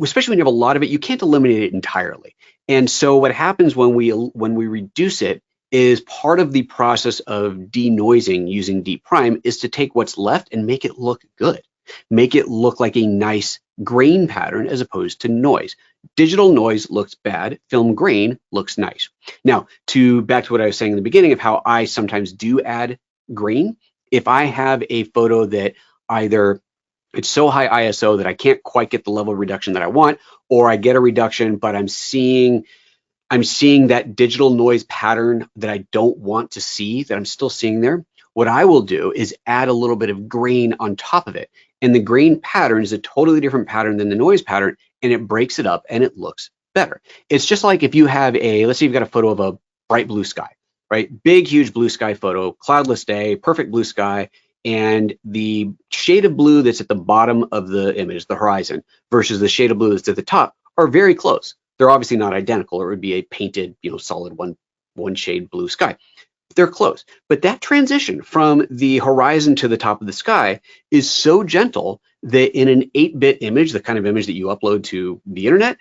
especially when you have a lot of it, you can't eliminate it entirely. And so what happens when we reduce it is part of the process of denoising using DeepPRIME is to take what's left and make it look good. Make it look like a nice grain pattern as opposed to noise. Digital noise looks bad, film grain looks nice. Now, back to what I was saying in the beginning of how I sometimes do add grain. If I have a photo that either it's so high ISO that I can't quite get the level of reduction that I want, or I get a reduction, but I'm seeing that digital noise pattern that I don't want to see, that I'm still seeing there, what I will do is add a little bit of grain on top of it. And the grain pattern is a totally different pattern than the noise pattern, and it breaks it up and it looks better. It's just like if you have let's say you've got a photo of a bright blue sky, right? Big, huge blue sky photo, cloudless day, perfect blue sky, and the shade of blue that's at the bottom of the image, the horizon, versus the shade of blue that's at the top are very close. They're obviously not identical. It would be a painted, solid one shade blue sky. They're close. But that transition from the horizon to the top of the sky is so gentle that in an 8-bit image, the kind of image that you upload to the internet,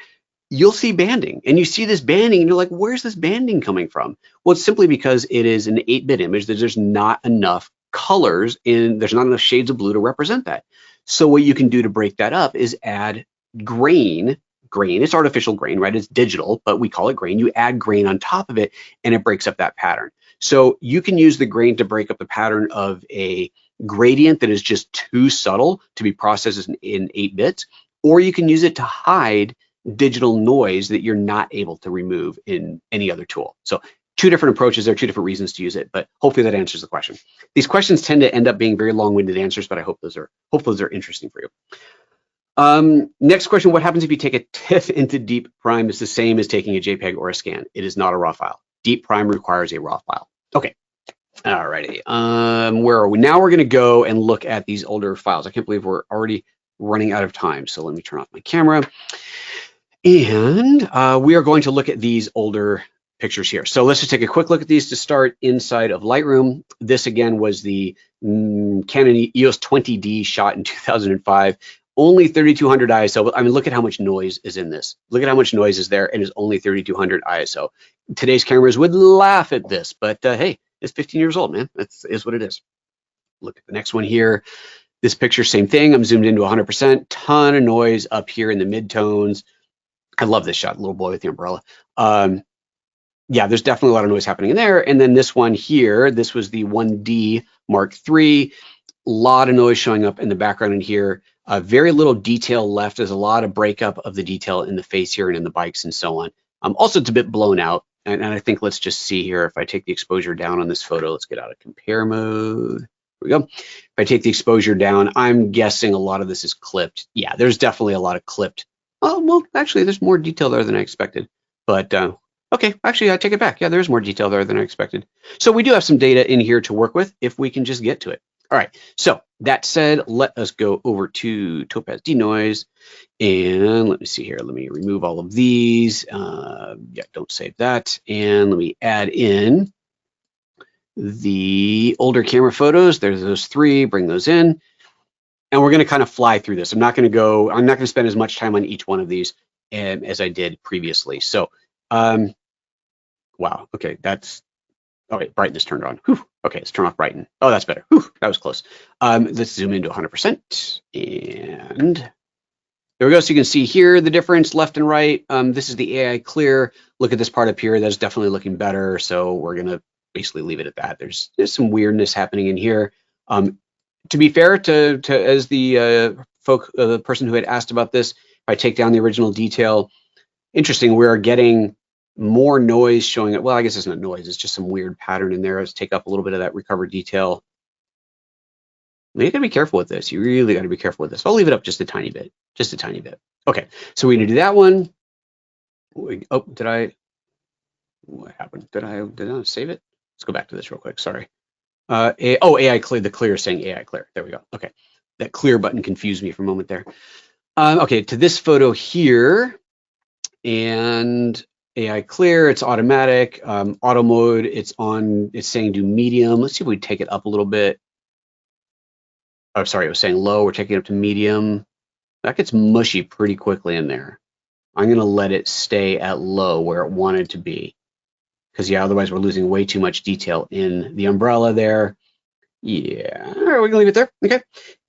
you'll see banding. And you see this banding and you're like, where's this banding coming from? Well, it's simply because it is an 8-bit image that there's not enough colors there's not enough shades of blue to represent that. So what you can do to break that up is add grain. It's artificial grain, right? It's digital, but we call it grain. You add grain on top of it and it breaks up that pattern. So you can use the grain to break up the pattern of a gradient that is just too subtle to be processed in 8 bits, or you can use it to hide digital noise that you're not able to remove in any other tool. So 2 different approaches. There are 2 different reasons to use it, but hopefully that answers the question. These questions tend to end up being very long-winded answers, but I hope those are interesting for you. Next question, what happens if you take a TIFF into DeepPRIME? It's the same as taking a JPEG or a scan. It is not a raw file. DeepPRIME requires a raw file. Okay, all righty. Where are we? Now we're gonna go and look at these older files. I can't believe we're already running out of time. So let me turn off my camera. And we are going to look at these older pictures here. So let's just take a quick look at these to start inside of Lightroom. This again was the Canon EOS 20D shot in 2005. Only 3200 ISO. I mean, look at how much noise is in this. Look at how much noise is there, and it's only 3200 ISO. Today's cameras would laugh at this, but hey, it's 15 years old, man. That is what it is. Look at the next one here. This picture, same thing. I'm zoomed into 100%. Ton of noise up here in the mid-tones. I love this shot, little boy with the umbrella. Yeah, there's definitely a lot of noise happening in there. And then this one here, this was the 1D Mark III. A lot of noise showing up in the background in here. Very little detail left. There's a lot of breakup of the detail in the face here and in the bikes and so on. Also, it's a bit blown out. And I think let's just see here. If I take the exposure down on this photo, let's get out of compare mode. Here we go. If I take the exposure down, I'm guessing a lot of this is clipped. Yeah, there's definitely a lot of clipped. Oh, well, actually, there's more detail there than I expected. But okay, actually, I take it back. Yeah, there's more detail there than I expected. So we do have some data in here to work with if we can just get to it. All right, so that said, let us go over to Topaz DeNoise, and let me see here. Let me remove all of these. Yeah, don't save that. And let me add in the older camera photos. There's those 3, bring those in. And we're gonna kind of fly through this. I'm not gonna spend as much time on each one of these as I did previously. So, wow, okay, okay, brightness turned on. Whew. Okay, let's turn off brighten. Oh, that's better. Whew, that was close. Let's zoom into 100%. And there we go. So you can see here the difference left and right. This is the AI clear. Look at this part up here. That's definitely looking better. So we're going to basically leave it at that. There's some weirdness happening in here. To be fair to as the person who had asked about this, if I take down the original detail, interesting, we are getting more noise showing it. Well, I guess it's not noise, it's just some weird pattern in there. Let's take up a little bit of that recovered detail. You gotta be careful with this. You really gotta be careful with this. I'll leave it up just a tiny bit, Okay, so we're gonna do that one. Oh, what happened? Did I not save it? Let's go back to this real quick, sorry. AI clear, the clear is saying AI clear. There we go, okay. That clear button confused me for a moment there. Okay, to this photo here, and AI clear, it's automatic. Auto mode, it's saying do medium. Let's see if we take it up a little bit. Oh, sorry, it was saying low. We're taking it up to medium. That gets mushy pretty quickly in there. I'm gonna let it stay at low where it wanted to be. Because yeah, otherwise we're losing way too much detail in the umbrella there. Yeah, all right, we can leave it there. Okay,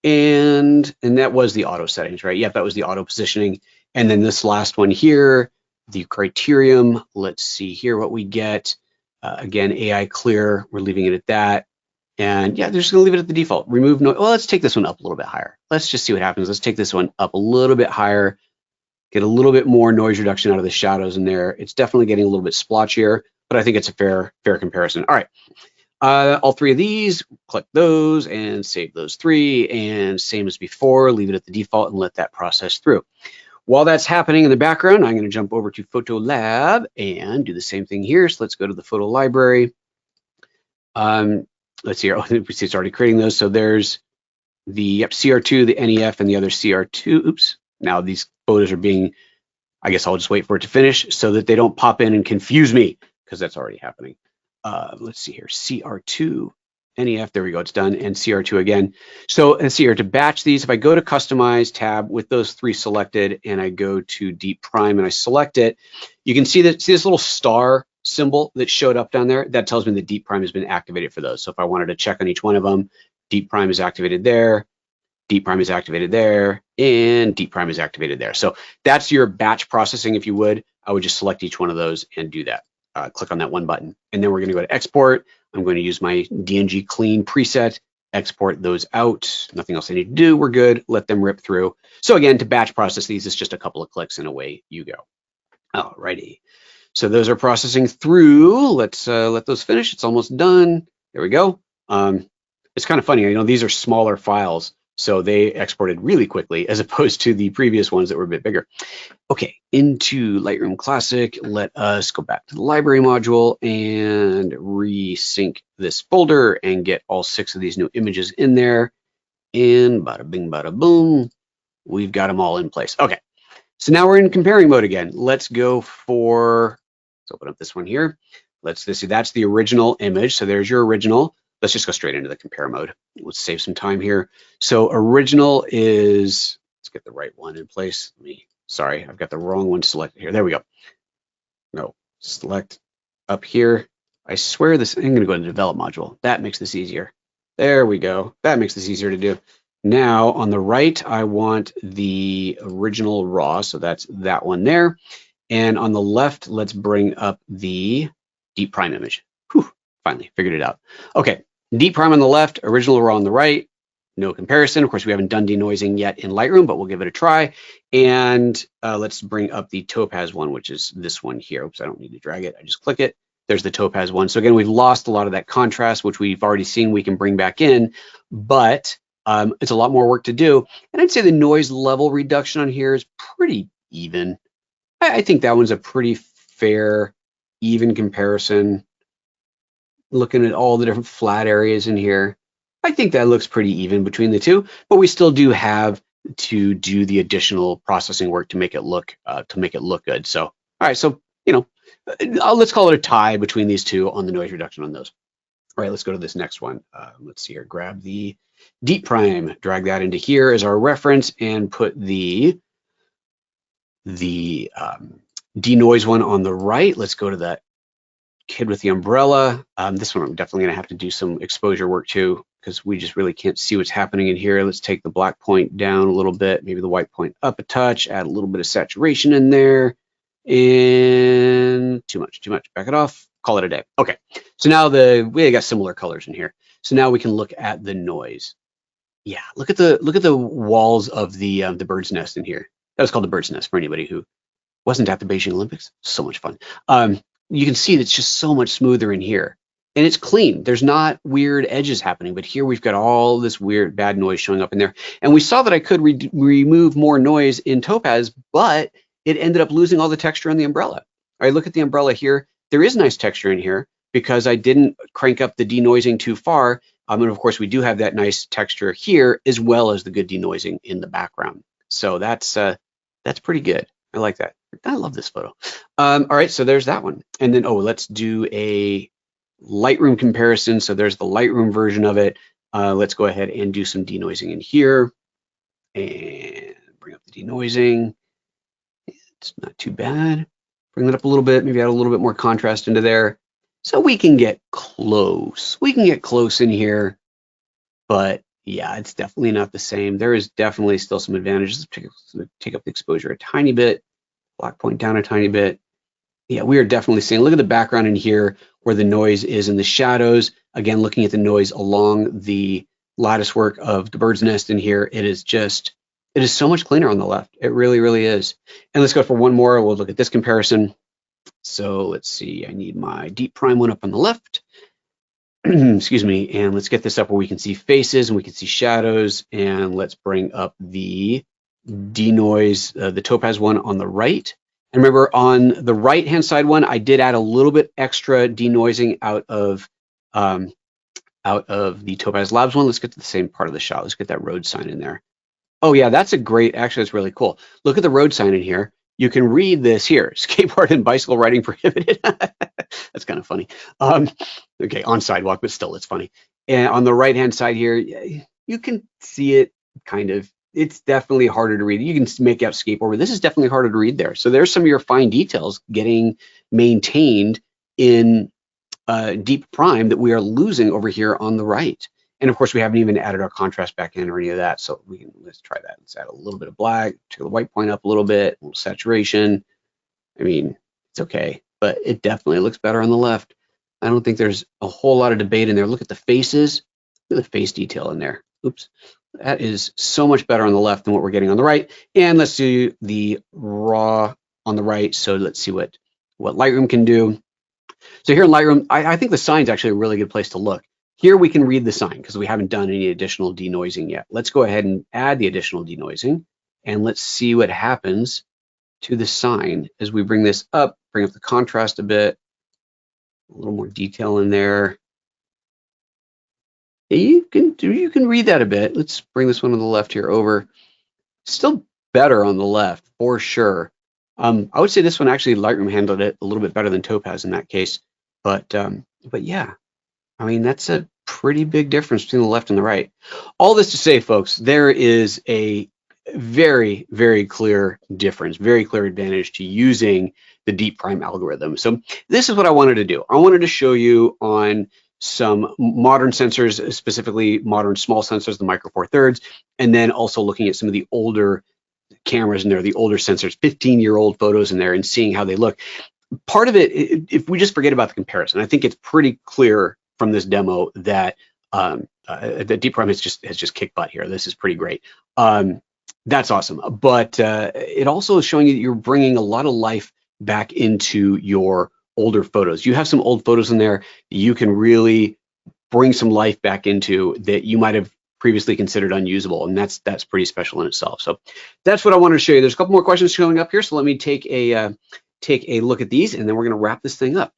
and that was the auto settings, right? Yep, that was the auto positioning. And then this last one here, the criterion. Let's see here what we get. Again, AI clear. We're leaving it at that. And yeah, they're just gonna leave it at the default. Remove noise. Well, let's take this one up a little bit higher. Let's just see what happens. Let's take this one up a little bit higher. Get a little bit more noise reduction out of the shadows in there. It's definitely getting a little bit splotchier, but I think it's a fair comparison. All right. All three of these, click those and save those three, and same as before, leave it at the default and let that process through. While that's happening in the background, I'm going to jump over to PhotoLab and do the same thing here. So let's go to the photo library. Let's see here. Oh, we see it's already creating those. So there's the CR2, the NEF, and the other CR2. Oops. Now these photos are being, I guess I'll just wait for it to finish so that they don't pop in and confuse me, because that's already happening. Let's see here, CR2, NEF, there we go, it's done, and CR2 again. So let's see here, to batch these, if I go to Customize tab with those three selected, and I go to DeepPRIME and I select it, you can see this little star symbol that showed up down there. That tells me that DeepPRIME has been activated for those. So if I wanted to check on each one of them, DeepPRIME is activated there, DeepPRIME is activated there, and DeepPRIME is activated there. So that's your batch processing, if you would. I would just select each one of those and do that. Click on that one button, and then we're going to go to export. I'm going to use my DNG clean preset, export those out. Nothing else I need to do. We're good. Let them rip through. So again, to batch process these, it's just a couple of clicks and away you go. Alrighty. So those are processing through. Let's let those finish. It's almost done. There we go. It's kind of funny. You know, these are smaller files, so they exported really quickly as opposed to the previous ones that were a bit bigger. Okay, into Lightroom Classic, let us go back to the library module and resync this folder and get all 6 of these new images in there. And bada bing, bada boom, we've got them all in place. Okay, so now we're in comparing mode again. Let's go for, let's open up this one here. Let's see, that's the original image. So there's your original. Let's just go straight into the compare mode. Let's save some time here. So original is, let's get the right one in place. Sorry, I've got the wrong one selected here. There we go. No, select up here. I swear this, I'm gonna go to the develop module. That makes this easier. There we go. That makes this easier to do. Now on the right, I want the original raw. So that's that one there. And on the left, let's bring up the DeepPRIME image. Whew, finally figured it out. Okay, DeepPRIME on the left, original raw on the right. No comparison. Of course, we haven't done denoising yet in Lightroom, but we'll give it a try. And let's bring up the Topaz one, which is this one here. Oops, I don't need to drag it. I just click it. There's the Topaz one. So again, we've lost a lot of that contrast, which we've already seen we can bring back in, but it's a lot more work to do. And I'd say the noise level reduction on here is pretty even. I think that one's a pretty fair, even comparison. Looking at all the different flat areas in here, I think that looks pretty even between the two, but we still do have to do the additional processing work to make it look good. So, all right, so you know, let's call it a tie between these two on the noise reduction on those. All right, let's go to this next one. Let's see here. Grab the DeepPRIME, drag that into here as our reference, and put the denoise one on the right. Let's go to that kid with the umbrella. This one I'm definitely gonna have to do some exposure work too, because we just really can't see what's happening in here. Let's take the black point down a little bit, maybe the white point up a touch, add a little bit of saturation in there, and too much, back it off, call it a day. Okay, so now we got similar colors in here. So now we can look at the noise. Yeah, look at the walls of the bird's nest in here. That was called the bird's nest for anybody who wasn't at the Beijing Olympics. So much fun. You can see that it's just so much smoother in here, and it's clean. There's not weird edges happening, but here we've got all this weird bad noise showing up in there. And we saw that I could remove more noise in Topaz, but it ended up losing all the texture on the umbrella. All right, look at the umbrella here. There is nice texture in here because I didn't crank up the denoising too far. And of course, we do have that nice texture here, as well as the good denoising in the background. So that's pretty good. I like that. I love this photo. All right, so there's that one. And then, let's do a Lightroom comparison. So there's the Lightroom version of it. Let's go ahead and do some denoising in here and bring up the denoising. It's not too bad. Bring that up a little bit, maybe add a little bit more contrast into there. So we can get close. We can get close in here. but yeah, it's definitely not the same. There is definitely still some advantages. Take up the exposure a tiny bit, black point down a tiny bit. Yeah, we are definitely seeing, look at the background in here where the noise is in the shadows. Again, looking at the noise along the lattice work of the bird's nest in here, it is so much cleaner on the left. It really, really is. And let's go for one more. We'll look at this comparison. So let's see, I need my DeepPRIME one up on the left. Excuse me, and let's get this up where we can see faces and we can see shadows. And let's bring up the denoise, the Topaz one on the right. And remember, on the right-hand side one, I did add a little bit extra denoising out of the Topaz Labs one. Let's get to the same part of the shot. Let's get that road sign in there. Oh yeah, that's a great, actually, that's really cool. Look at the road sign in here. You can read this here, skateboard and bicycle riding prohibited. That's kind of funny. Okay, on sidewalk, but still, it's funny. And on the right-hand side here, you can see it kind of. It's definitely harder to read. You can make out skateboard, but this is definitely harder to read there. So there's some of your fine details getting maintained in DeepPRIME that we are losing over here on the right. And of course, we haven't even added our contrast back in or any of that. So let's try that. Let's add a little bit of black, take the white point up a little bit, a little saturation. I mean, it's okay, but it definitely looks better on the left. I don't think there's a whole lot of debate in there. Look at the faces. Look at the face detail in there. Oops. That is so much better on the left than what we're getting on the right. And let's do the raw on the right. So let's see what Lightroom can do. So here in Lightroom, I think the sign's actually a really good place to look. Here we can read the sign because we haven't done any additional denoising yet. Let's go ahead and add the additional denoising, and let's see what happens to the sign as we bring this up, bring up the contrast a bit, a little more detail in there. You can read that a bit. Let's bring this one on the left here over. Still better on the left for sure. I would say this one actually Lightroom handled it a little bit better than Topaz in that case, but yeah, I mean that's a pretty big difference between the left and the right. All this to say, folks, there is a very, very clear difference, very clear advantage to using the DeepPRIME algorithm. So this is what I wanted to do. I wanted to show you on some modern sensors, specifically modern small sensors, the Micro Four Thirds, and then also looking at some of the older cameras in there, the older sensors, 15-year-old photos in there, and seeing how they look. Part of it, if we just forget about the comparison, I think it's pretty clear from this demo that DeepPRIME has just kicked butt here. This is pretty great. That's awesome. But it also is showing you that you're bringing a lot of life back into your older photos. You have some old photos in there that you can really bring some life back into that you might have previously considered unusable, and that's pretty special in itself. So that's what I wanted to show you. There's a couple more questions showing up here, so let me take a look at these, and then we're going to wrap this thing up.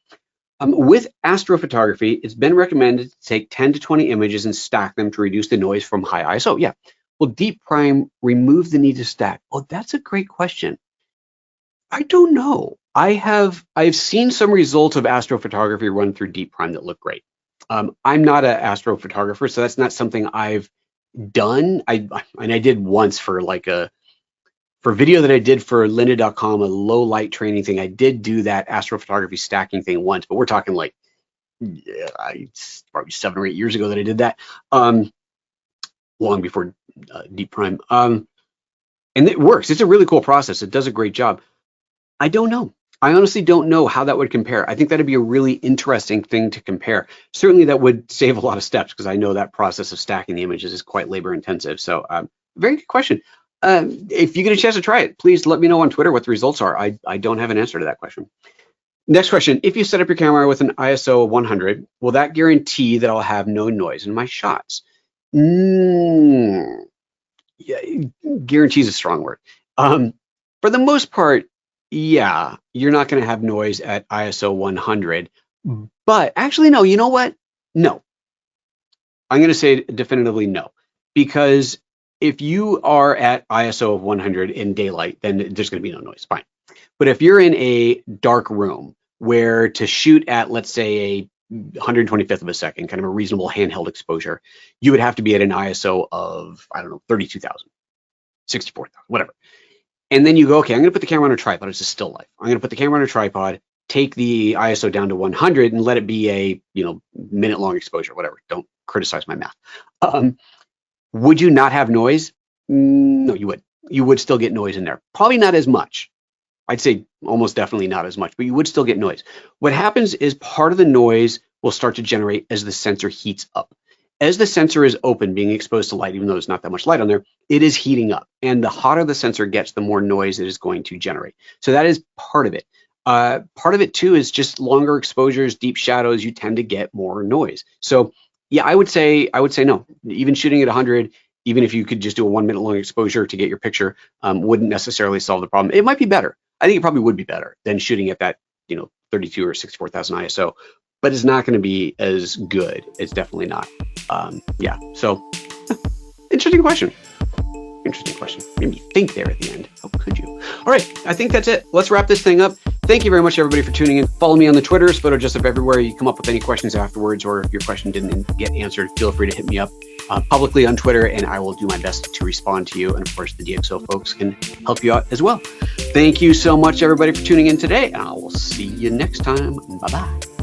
With astrophotography, it's been recommended to take 10 to 20 images and stack them to reduce the noise from high ISO. Yeah. Will DeepPRIME remove the need to stack? Oh, that's a great question. I don't know. I've seen some results of astrophotography run through DeepPRIME that look great. I'm not an astrophotographer, so that's not something I've done. I did once for video that I did for lynda.com, a low light training thing. I did do that astrophotography stacking thing once, but we're talking like it's probably 7 or 8 years ago that I did that, long before DeepPRIME. And it works. It's a really cool process. It does a great job. I don't know. I honestly don't know how that would compare. I think that'd be a really interesting thing to compare. Certainly that would save a lot of steps because I know that process of stacking the images is quite labor intensive. So very good question. If you get a chance to try it, please let me know on Twitter what the results are. I don't have an answer to that question. Next question, if you set up your camera with an ISO of 100, will that guarantee that I'll have no noise in my shots? Yeah, guarantee is a strong word. For the most part, yeah, you're not going to have noise at ISO 100. But actually, no, you know what? No. I'm going to say definitively no. Because if you are at ISO of 100 in daylight, then there's going to be no noise. Fine. But if you're in a dark room where to shoot at, let's say, a 125th of a second, kind of a reasonable handheld exposure, you would have to be at an ISO of, I don't know, 32,000, 64,000, whatever. And then you go, okay, I'm going to put the camera on a tripod. It's a still life. I'm going to put the camera on a tripod, take the ISO down to 100 and let it be a, minute-long exposure, whatever. Don't criticize my math. Would you not have noise? No, you would. You would still get noise in there. Probably not as much. I'd say almost definitely not as much, but you would still get noise. What happens is part of the noise will start to generate as the sensor heats up. As the sensor is open, being exposed to light, even though there's not that much light on there, it is heating up. And the hotter the sensor gets, the more noise it is going to generate. So that is part of it. Part of it too is just longer exposures, deep shadows, you tend to get more noise. So yeah, I would say no. Even shooting at 100, even if you could just do a 1 minute long exposure to get your picture, wouldn't necessarily solve the problem. It might be better. I think it probably would be better than shooting at that, 32 or 64,000 ISO, but it's not going to be as good. It's definitely not. Yeah. So interesting question. Interesting question. Made me think there at the end. How could you? All right, I think that's it. Let's wrap this thing up. Thank you very much, everybody, for tuning in. Follow me on the Twitters, PhotoJoseph everywhere. You come up with any questions afterwards, or if your question didn't get answered, feel free to hit me up publicly on Twitter, and I will do my best to respond to you. And of course, the DxO folks can help you out as well. Thank you so much, everybody, for tuning in today. I will see you next time. Bye-bye.